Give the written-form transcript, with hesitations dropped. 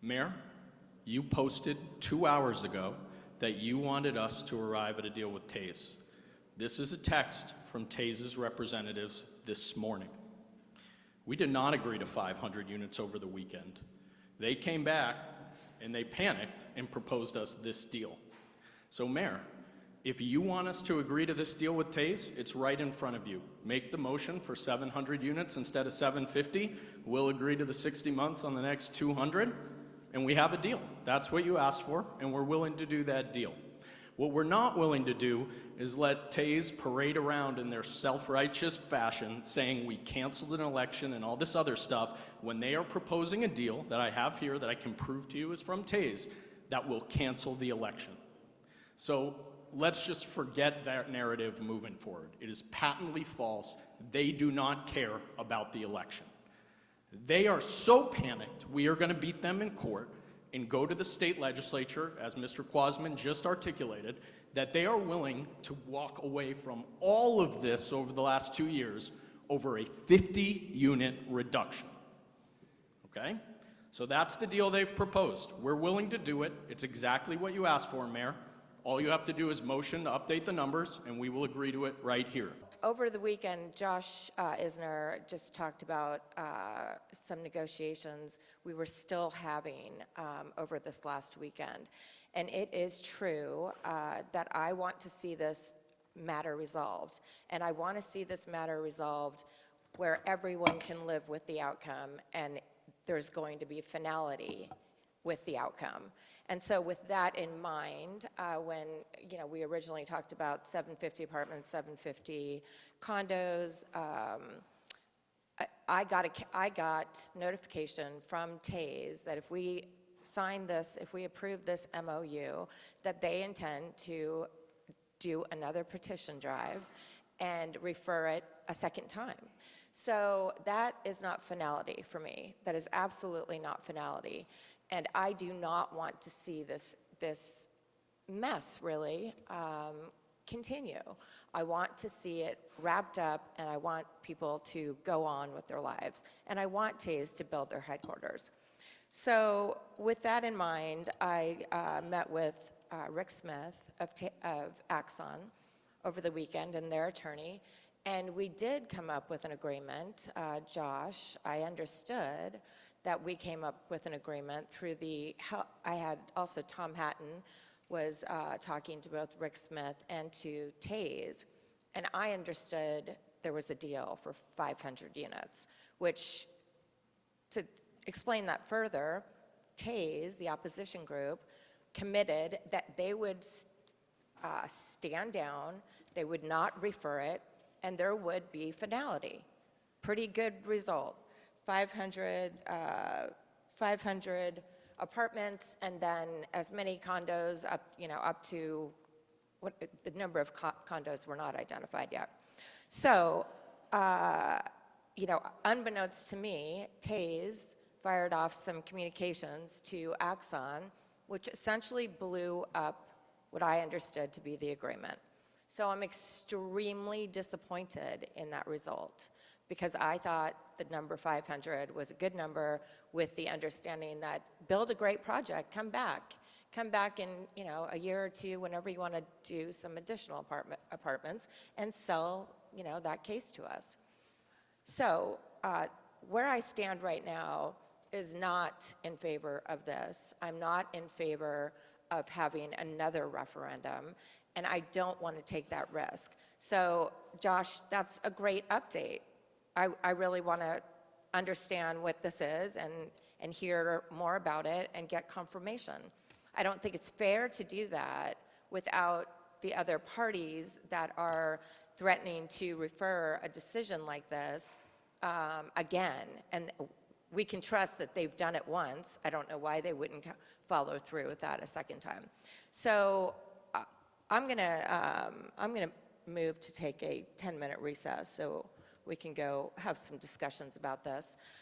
Mayor, you posted 2 hours ago that you wanted us to arrive at a deal with Taze. This is a text from Taze's representatives this morning. We did not agree to 500 units over the weekend. They came back and they panicked and proposed us this deal. So Mayor, if you want us to agree to this deal with Taze, it's right in front of you. Make the motion for 700 units instead of 750. We'll agree to the 60 months on the next 200, and we have a deal. That's what you asked for, and we're willing to do that deal. What we're not willing to do is let Taze parade around in their self-righteous fashion saying we canceled an election and all this other stuff when they are proposing a deal that I have here that I can prove to you is from Taze that will cancel the election. So let's just forget that narrative moving forward. It is patently false. They do not care about the election. They are so panicked, we are going to beat them in court and go to the state legislature, as Mr. Quasman just articulated, that they are willing to walk away from all of this over the last 2 years over a 50-unit reduction. Okay? So that's the deal they've proposed. We're willing to do it. It's exactly what you asked for, Mayor. All you have to do is motion to update the numbers, and we will agree to it right here. Over the weekend, Josh Isner just talked about some negotiations we were still having over this last weekend. And it is true that I want to see this matter resolved. And I want to see this matter resolved where everyone can live with the outcome and there's going to be finality with the outcome. And so with that in mind, when we originally talked about 750 apartments, 750 condos, I got notification from Taze that if we sign this, if we approve this MOU, that they intend to do another petition drive and refer it a second time. So that is not finality for me. That is absolutely not finality. And I do not want to see this mess, really, continue. I want to see it wrapped up, and I want people to go on with their lives. And I want Taze to build their headquarters. So with that in mind, I met with Rick Smith of Axon over the weekend and their attorney, and we did come up with an agreement. Josh, I understood that we came up with an agreement through I had also Tom Hatton was talking to both Rick Smith and to Taze, and I understood there was a deal for 500 units, which, to explain that further, Taze, the opposition group, committed that they would stand down, they would not refer it, and there would be finality. Pretty good result. 500 apartments, and then as many condos up to the number of condos were not identified yet. So, unbeknownst to me, Taze fired off some communications to Axon, which essentially blew up what I understood to be the agreement. So I'm extremely disappointed in that result, because I thought the number 500 was a good number, with the understanding that build a great project, come back in a year or two whenever you want to do some additional apartments and sell that case to us. So where I stand right now is not in favor of this. I'm not in favor of having another referendum, and I don't want to take that risk. So Josh, that's a great update. I really want to understand what this is and hear more about it and get confirmation. I don't think it's fair to do that without the other parties that are threatening to refer a decision like this again. And we can trust that they've done it once. I don't know why they wouldn't follow through with that a second time. So I'm gonna move to take a 10-minute recess so we can go have some discussions about this.